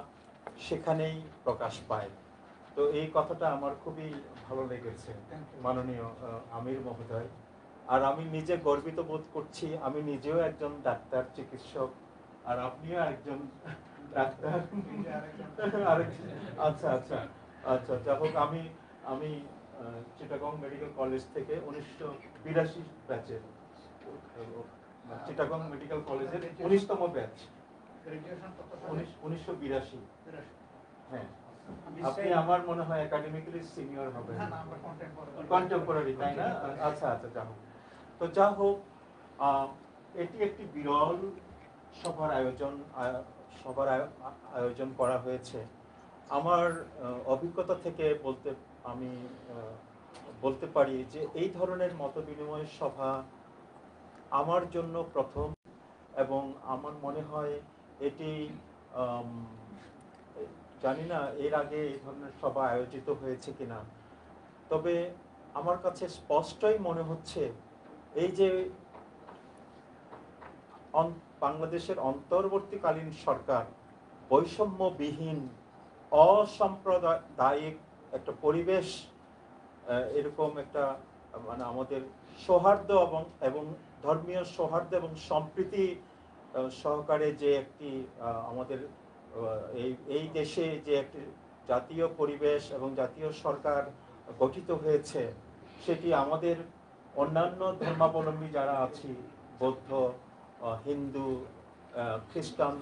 সেখানেই প্রকাশ পায়। তো এই কথাটা আমার খুবই ভালো লেগেছে মাননীয় আমির মহোদয়। আর আমি নিজে গর্বিত বোধ করছি, আমি নিজেও একজন ডাক্তার, চিকিৎসক, আর আপনিও একজন ডাক্তার। আচ্ছা আচ্ছা আচ্ছা, যাই হোক, আমি চিটাগং মেডিকেল কলেজ থেকে 1982 ব্যাচের, চিটাগং মেডিকেল কলেজের 19তম ব্যাচ, 1982। হ্যাঁ, আপনি আমার মনে হয় একাডেমিক্যালি সিনিয়র হবেন, কন্টেম্পোরারি, তাই না? আচ্ছা আচ্ছা, যা হোক। তো যা হোক, এটি একটি বিরল সভার আয়োজন করা হয়েছে। আমার অভিজ্ঞতা থেকে আমি বলতে পারি যে এই ধরনের মতবিনিময় সভা আমার জন্য প্রথম, এবং আমার মনে হয় এটি, জানি না এর আগে এই ধরনের সভা আয়োজিত হয়েছে কিনা, তবে আমার কাছে স্পষ্টই মনে হচ্ছে এই যে বাংলাদেশের অন্তর্বর্তীকালীন সরকার বৈষম্যবিহীন অসাম্প্রদায়িক একটা পরিবেশ, এরকম একটা মানে আমাদের সৌহার্দ্য এবং ধর্মীয় সৌহার্দ্য এবং সম্প্রীতি সহকারে যে একটি আমাদের এই দেশে যে একটি জাতীয় পরিবেশ এবং জাতীয় সরকার গঠিত হয়েছে, সেটি আমাদের অন্যান্য ধর্মাবলম্বী যারা আছি, বৌদ্ধ, হিন্দু, খ্রিস্টান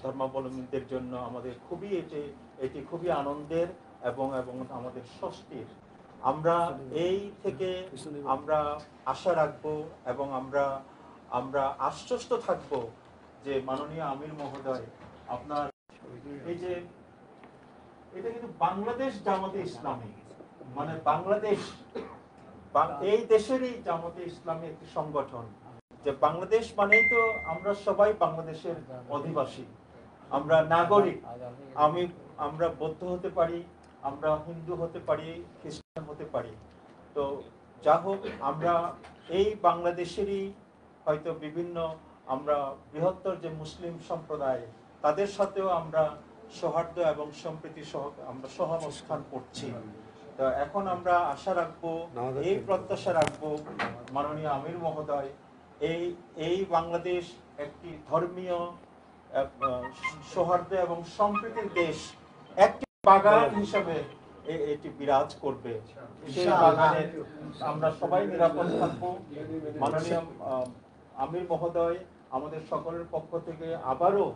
ধর্মাবলম্বীদের জন্য আমাদের খুবই এটি খুবই আনন্দের এবং আমাদের স্বস্তির। আমরা এই থেকে আমরা আশা রাখবো এবং আমরা আশ্বস্ত থাকবো যে মাননীয় আমির মহোদয় আপনার এই যে এটা কিন্তু বাংলাদেশ জামাতে ইসলামী, মানে বাংলাদেশ এই দেশেরই জামাতে ইসলামী একটি সংগঠন। যে বাংলাদেশ মানেই তো আমরা সবাই বাংলাদেশের অধিবাসী, আমরা নাগরিক। আমরা বৌদ্ধ হতে পারি, আমরা হিন্দু হতে পারি, খ্রিস্টান হতে পারি। তো যা হোক, আমরা এই বাংলাদেশেরই হয়তো বিভিন্ন আমরা বৃহত্তর যে মুসলিম সম্প্রদায় তাদের সাথেও আমরা সৌহার্দ্য এবং সম্প্রীতি সহ আমরা সহাবস্থান করছি। তো এখন আমরা আশা রাখবো, এই প্রত্যাশা রাখবো মাননীয় আমির মহোদয় এই বাংলাদেশ একটি ধর্মীয় সৌহার্দ্য এবং সম্প্রীতির দেশ, একটি বাগান হিসাবে এটি বিরাজ করবে। সেই বাগানে আমরা সবাই নিরাপদ থাকবো। মাননীয় আমির মহোদয় আমাদের সকলের পক্ষ থেকে আবারও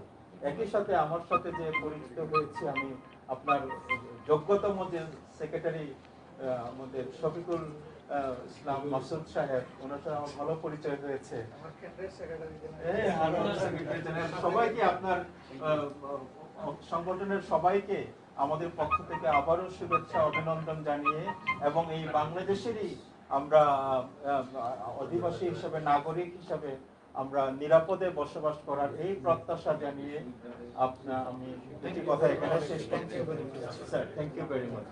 একই সাথে আমার সাথে যে পরিচিত হয়েছে, আমি আপনার যোগ্যতম যে সেক্রেটারি আমাদের শফিকুল ইসলাম মাসুদ সাহেব, ওনার সাথে আমার ভালো পরিচয় হয়েছে। সবাইকে আপনার সংগঠনের সবাইকে আমাদের পক্ষ থেকে আবারও শুভেচ্ছা অভিনন্দন জানিয়ে, এবং এই বাংলাদেশেরই আমরা অধিবাসী হিসেবে, নাগরিক হিসেবে আমরা নিরাপদে বসবাস করার এই প্রত্যাশা জানিয়ে আমি একটি কথা এখানে শেষ করছি। Sir, thank you very much.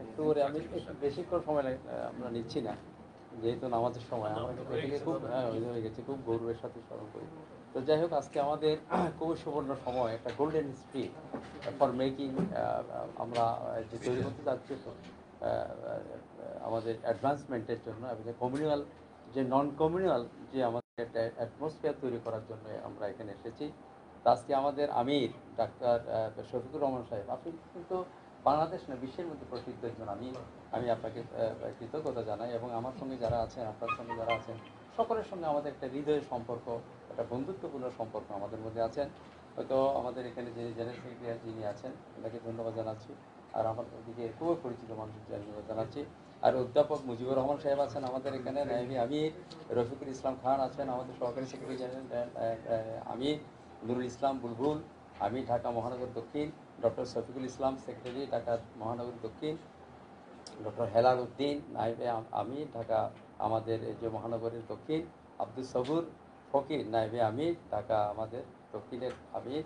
একটু করে আমি একটু বেশিক্ষণ সময় আমরা নিচ্ছি না, যেহেতু নামাজের সময় আমরা এটাকে খুব হয়ে গেছে, খুব গৌরবের সাথে স্মরণ করি। তো যাই হোক, আজকে আমাদের খুবই সুবর্ণ সময়, একটা গোল্ডেন হিস্ট্রি ফর মেকিং, আমরা যে তৈরি করতে যাচ্ছি আমাদের অ্যাডভান্সমেন্টের জন্য, এবং কমিউনাল যে নন কমিউনাল যে আমাদের একটা অ্যাটমসফিয়ার তৈরি করার জন্য আমরা এখানে এসেছি। তো আজকে আমাদের আমির ডাক্তার শফিকুর রহমান সাহেব, আপনি কিন্তু বাংলাদেশ না বিশ্বের মধ্যে প্রসিদ্ধ একজন আমি আপনাকে কৃতজ্ঞতা জানাই, এবং আমার সঙ্গে যারা আছেন, আপনার সঙ্গে যারা আছেন, সকলের সঙ্গে আমাদের একটা হৃদয়ের সম্পর্ক, একটা বন্ধুত্বপূর্ণ সম্পর্ক আমাদের মধ্যে আছেন। হয়তো আমাদের এখানে যিনি জেনারেল সেক্রেটারি যিনি আছেন, তাকে ধন্যবাদ জানাচ্ছি, আর আমাদের দিকে খুবই পরিচিত মানুষকে ধন্যবাদ জানাচ্ছি। আর অধ্যাপক মুজিবুর রহমান সাহেব আছেন আমাদের এখানে, নায়েবে আমির রফিকুল ইসলাম খান আছেন আমাদের সহকারী সেক্রেটারি জেনারেল, আমির নুরুল ইসলাম বুলবুল, আমি ঢাকা মহানগর দক্ষিণ, ডক্টর শফিকুল ইসলাম সেক্রেটারি ঢাকা মহানগর দক্ষিণ, ডক্টর হেলাল উদ্দিন নায়েবে আমির ঢাকা আমাদের যে মহানগরের দক্ষিণ, আব্দুল সবুর ফকির নায়েবে আমির ঢাকা আমাদের দক্ষিণের আমির,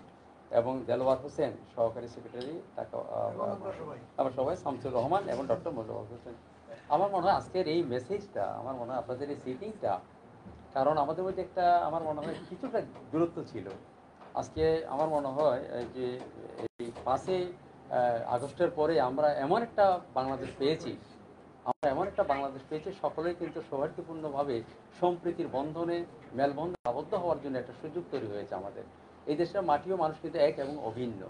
এবং দেলোয়ার হোসেন সহকারী সেক্রেটারি ঢাকা, আমরা সবাই, শামসুর রহমান এবং ডক্টর মোজাফর হোসেন। আমার মনে হয় আজকের এই মেসেজটা, আমার মনে হয় আপনাদের এই সিটিংটা, কারণ আমাদের মধ্যে একটা আমার মনে হয় কিছুটা দূরত্ব ছিল। আজকে আমার মনে হয় যে এই 5 আগস্টের পরে আমরা এমন একটা বাংলাদেশ পেয়েছি, সকলেই কিন্তু সৌহার্দ্যপূর্ণভাবে সম্প্রীতির বন্ধনে মেলবন্ধনে আবদ্ধ হওয়ার জন্য একটা সুযোগ তৈরি হয়েছে আমাদের। এই দেশের মাটিও মানুষ কিন্তু এক এবং অভিন্ন,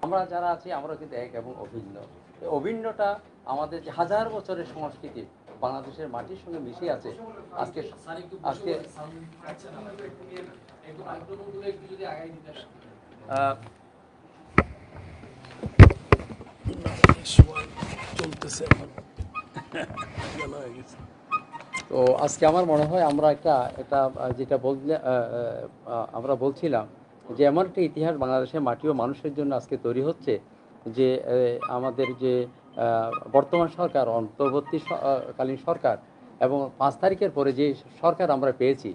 আমরা যারা আছি আমরা কিন্তু এক এবং অভিন্ন। এই অভিন্নটা আমাদের যে হাজার বছরের সংস্কৃতি বাংলাদেশের মাটির সঙ্গে মিশে আছে। আজকে তো আজকে আমার মনে হয় আমরা এটা যেটা আমরা বলছিলাম যে এমন একটা ইতিহাস বাংলাদেশের মাটি ও মানুষের জন্য আজকে তৈরি হচ্ছে, যে আমাদের যে বর্তমান সরকার, অন্তর্বর্তীকালীন সরকার, এবং 5 তারিখের পরে যে সরকার আমরা পেয়েছি,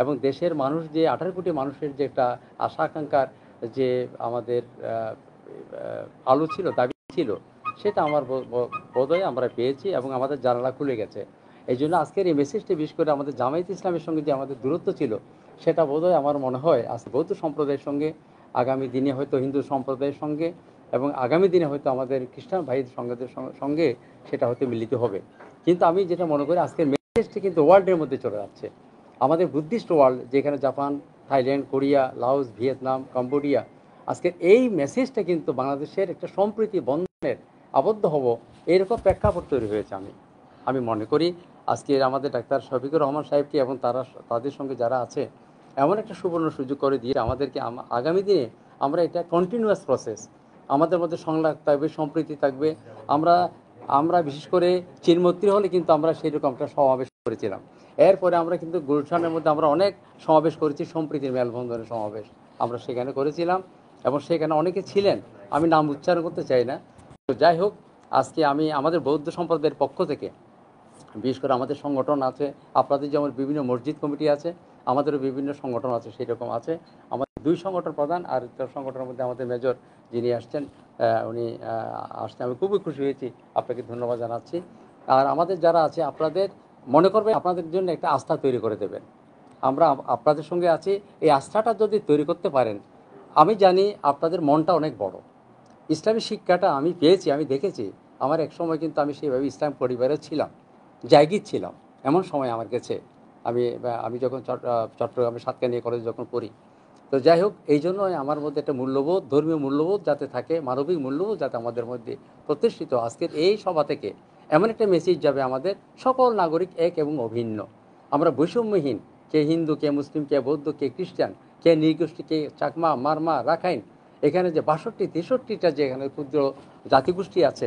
এবং দেশের মানুষ যে 18 কোটি মানুষের যে একটা আশা আকাঙ্ক্ষার যে আমাদের আলো ছিল, দাবি ছিল, সেটা আমার বোধহয় আমরা পেয়েছি, এবং আমাদের জানালা খুলে গেছে। এই জন্য আজকের এই মেসেজটি বিশেষ করে আমাদের জামায়াত ইসলামের সঙ্গে যে আমাদের দূরত্ব ছিল, সেটা বোধহয় আমার মনে হয় আজকে বৌদ্ধ সম্প্রদায়ের সঙ্গে, আগামী দিনে হয়তো হিন্দু সম্প্রদায়ের সঙ্গে, এবং আগামী দিনে হয়তো আমাদের খ্রিস্টান ভাইদের সঙ্গে সেটা হয়তো মিলিত হবে। কিন্তু আমি যেটা মনে করি আজকের মেসেজটি কিন্তু ওয়ার্ল্ডের মধ্যে চলে যাচ্ছে, আমাদের বুদ্ধিস্ট ওয়ার্ল্ড, যেখানে Japan, Thailand, Korea, Laos, Vietnam, Cambodia, আজকের এই মেসেজটা কিন্তু বাংলাদেশের একটা সম্প্রীতি বন্ধনের আবদ্ধ হব, এরকম প্রেক্ষাপট তৈরি হয়েছে। আমি মনে করি আজকের আমাদের ডাক্তার শফিকুর রহমান সাহেবকে এবং তাদের সঙ্গে যারা আছে এমন একটা সুবর্ণ সুযোগ করে দিয়ে আমাদেরকে আগামী দিনে আমরা এটা কন্টিনিউয়াস প্রসেস, আমাদের মধ্যে সংলাপ থাকবে, সম্প্রীতি থাকবে। আমরা বিশেষ করে চিনমৈত্রী হলে কিন্তু আমরা সেরকম একটা সমাবেশ করেছিলাম, এরপরে আমরা কিন্তু গুলশানের মধ্যে আমরা অনেক সমাবেশ করেছি, সম্প্রীতির মেলবন্ধনের সমাবেশ। আমরা সেখানে করেছিলাম এবং সেখানে অনেকে ছিলেন, আমি নাম উচ্চারণ করতে চাই না। তো যাই হোক, আজকে আমি আমাদের বৌদ্ধ সম্প্রদায়ের পক্ষ থেকে, বিশেষ করে আমাদের সংগঠন আছে, আপনাদের যেমন বিভিন্ন মসজিদ কমিটি আছে, আমাদেরও বিভিন্ন সংগঠন আছে, সেই রকম আছে। আমাদের 2 সংগঠন প্রধান, আর তার সংগঠনের মধ্যে আমাদের মেজর যিনি আসছেন উনি আসতে আমি খুবই খুশি হয়েছি, আপনাকে ধন্যবাদ জানাচ্ছি। আর আমাদের যারা আছে আপনাদের মনে করবেন আপনাদের জন্য একটা আস্থা তৈরি করে দেবেন, আমরা আপনাদের সঙ্গে আছি। এই আস্থাটা যদি তৈরি করতে পারেন, আমি জানি আপনাদের মনটা অনেক বড়। ইসলামী শিক্ষাটা আমি পেয়েছি, আমি দেখেছি। আমার এক সময় কিন্তু আমি সেইভাবে ইসলাম পরিবারে ছিলাম, জায়গির ছিলাম, এমন সময় আমার গেছে। আমি যখন চট্টগ্রামে সাতকানিয়া কলেজে যখন পড়ি। তো যাই হোক, এই জন্যই আমার মধ্যে একটা মূল্যবোধ, ধর্মীয় মূল্যবোধ যাতে থাকে, মানবিক মূল্যবোধ যাতে আমাদের মধ্যে প্রতিষ্ঠিত। আজকের এই সভা থেকে এমন একটা মেসেজ যাবে, আমাদের সকল নাগরিক এক এবং অভিন্ন, আমরা বৈষম্যহীন, কে হিন্দু, কে মুসলিম, কে বৌদ্ধ, কে খ্রিস্টান, কে নৃগোষ্ঠী, কে চাকমা, মারমা, রাখাইন, এখানে যে 62-63টা যে এখানে ক্ষুদ্র জাতিগোষ্ঠী আছে,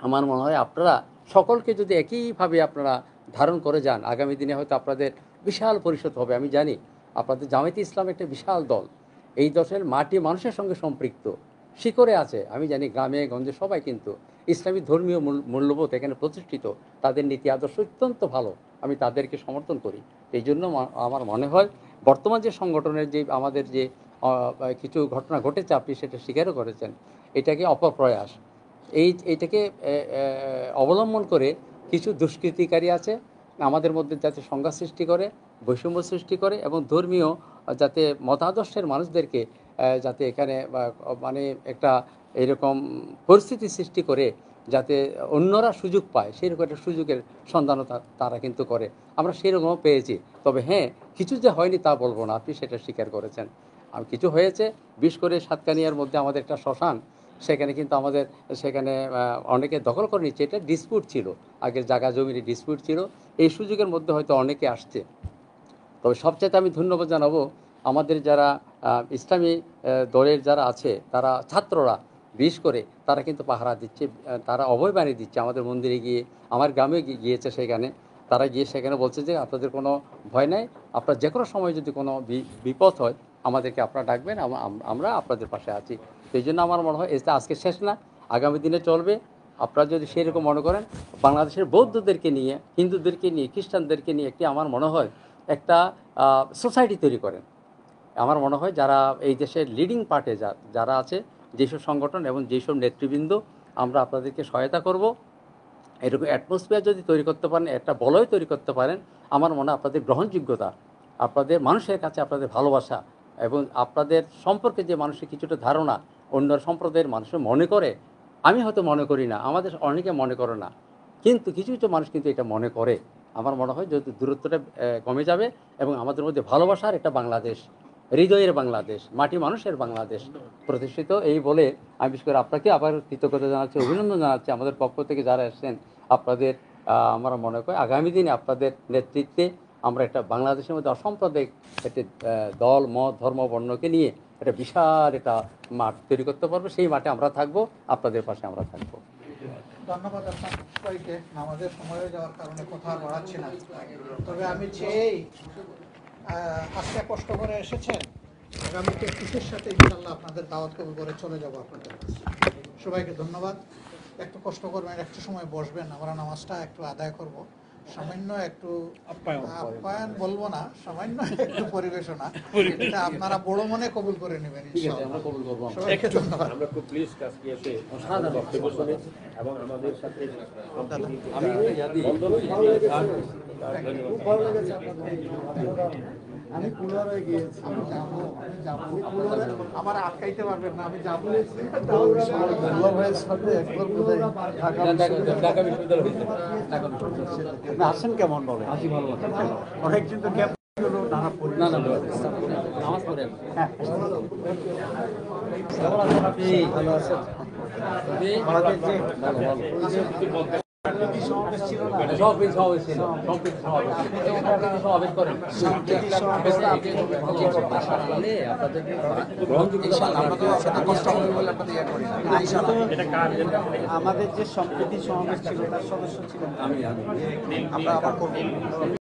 আমার মনে হয় আপনারা সকলকে যদি একইভাবে আপনারা ধারণ করে যান, আগামী দিনে হয়তো আপনাদের বিশাল পরিষদ হবে। আমি জানি আপনাদের জামায়াতে ইসলাম একটা বিশাল দল, এই দলের মাটি মানুষের সঙ্গে সম্পৃক্ত, শিকড়ে আছে। আমি জানি গ্রামে গঞ্জে সবাই কিন্তু ইসলামী ধর্মীয় মূল্যবোধ এখানে প্রতিষ্ঠিত, তাদের নীতি আদর্শ অত্যন্ত ভালো, আমি তাদেরকে সমর্থন করি। এই জন্য আমার মনে হয় বর্তমান যে সংগঠনের যে আমাদের যে কিছু ঘটনা ঘটেছে, আপনি সেটা স্বীকারও করেছেন, এটাকে অপপ্রয়াস, এইটাকে অবলম্বন করে কিছু দুষ্কৃতিকারী আছে আমাদের মধ্যে, যাতে সংঘাত সৃষ্টি করে, বৈষম্য সৃষ্টি করে এবং ধর্মীয় যাতে মতাদর্শের মানুষদেরকে যাতে এখানে মানে একটা এরকম পরিস্থিতি সৃষ্টি করে যাতে অন্যরা সুযোগ পায়, সেরকম একটা সুযোগের সন্ধানও তারা কিন্তু করে। আমরা সেরকমও পেয়েছি। তবে হ্যাঁ, কিছু যে হয়নি তা বলবো না, আপনি সেটা স্বীকার করেছেন। আর কিছু হয়েছে, বিশেষ করে সাতকানিয়ার মধ্যে আমাদের একটা শ্মশান, সেখানে কিন্তু আমাদের সেখানে অনেকে দখল করে নিচ্ছে, এটা ডিসপিউট ছিল, আগের জায়গা জমির ডিসপিউট ছিল, এই সুযোগের মধ্যে হয়তো অনেকে আসছে। তবে সবচেয়ে আমি ধন্যবাদ জানাবো আমাদের যারা ইসলামী দলের যারা আছে, তারা ছাত্ররা বিশেষ করে তারা কিন্তু পাহারা দিচ্ছে, তারা অভয় বানিয়ে দিচ্ছে। আমাদের মন্দিরে গিয়ে, আমার গ্রামে গিয়েছে, সেখানে তারা গিয়ে সেখানে বলছে যে আপনাদের কোনো ভয় নাই, আপনার যে কোনো সময় যদি কোনো বিপদ হয় আমাদেরকে আপনারা ডাকবেন, আমরা আপনাদের পাশে আছি। সেই জন্য আমার মনে হয় এটা আজকে শেষ না, আগামী দিনে চলবে। আপনারা যদি সেরকম মনে করেন, বাংলাদেশের বৌদ্ধদেরকে নিয়ে, হিন্দুদেরকে নিয়ে, খ্রিস্টানদেরকে নিয়ে একটি আমার মনে হয় একটা সোসাইটি তৈরি করেন। আমার মনে হয় যারা এই দেশের লিডিং পার্টে যারা আছে, যেসব সংগঠন এবং যেসব নেতৃবৃন্দ, আমরা আপনাদেরকে সহায়তা করব। এরকম অ্যাটমসফিয়ার যদি তৈরি করতে পারেন, একটা বলয় তৈরি করতে পারেন, আমার মনে হয় আপনাদের গ্রহণযোগ্যতা, আপনাদের মানুষের কাছে আপনাদের ভালোবাসা এবং আপনাদের সম্পর্কে যে মানুষের কিছুটা ধারণা অন্য সম্প্রদায়ের মানুষের মনে করে, আমি হয়তো মনে করি না, আমাদের অনেকে মনে করে না, কিন্তু কিছু কিছু মানুষ কিন্তু এটা মনে করে। আমার মনে হয় যদি দূরত্বটা কমে যাবে এবং আমাদের মধ্যে ভালোবাসার একটা বাংলাদেশ, হৃদয়ের বাংলাদেশ, মাটি মানুষের বাংলাদেশ প্রতিষ্ঠিত। এই বলে আমি বিশেষ করে আপনাকে আবার কৃতজ্ঞতা জানাচ্ছি, অভিনন্দন জানাচ্ছি আমাদের পক্ষ থেকে যারা এসেছেন। আপনাদের আমরা মনে করি আগামী দিনে আপনাদের নেতৃত্বে আমরা একটা বাংলাদেশের মধ্যে অসাম্প্রদায়িক একটি দল, মত, ধর্ম, বর্ণকে নিয়ে একটা বিশাল একটা মাঠ তৈরি করতে পারবো। সেই মাঠে আমরা থাকবো, আপনাদের পাশে আমরা থাকবো। ধন্যবাদ আপনার সবাইকে। আমাদের সময় হয়ে যাওয়ার কারণে কথা আর বাড়াচ্ছি না। তবে আমি চেয়েই আজকে কষ্ট করে এসেছেন, আগামীতে খুশির সাথে ইনশাল্লাহ আপনাদের দাওয়াত কবুল করে চলে যাবো আপনাদের কাছে। সবাইকে ধন্যবাদ। একটু কষ্ট করবেন, একটু সময় বসবেন, আমরা নামাজটা একটু আদায় করব। সামান্য একটু আপ্যায়ন বলবো না, সামান্য একটু পরিবেশনা, এটা আপনারা বড় মনে কবুল করে নেবেন ইনশাআল্লাহ। সবাইকে ধন্যবাদ। আমরা খুব প্লিজ আজকে এসে বক্তব্য শুনে এবং আমাদের সাথে আমি খুব ভালো লেগেছে আপনার। আমি পুনরায় গিয়েছি, আমার আটকাইতে পারবেন না, আমি যাবো। ভাইয়ের সাথে একবার বোধহয় ঢাকা বিশ্ববিদ্যালয় আসেন কেমন বলে? আসি ভালো লাগে। অনেক কিন্তু গ্যাপ হলো, নানা না না নামাজ পড়ে ভালো আছেন। আমাদের যে আমাদের যে সম্প্রীতি সমাবেশ ছিল তার সদস্য ছিলেন, আমরা আবার করবো।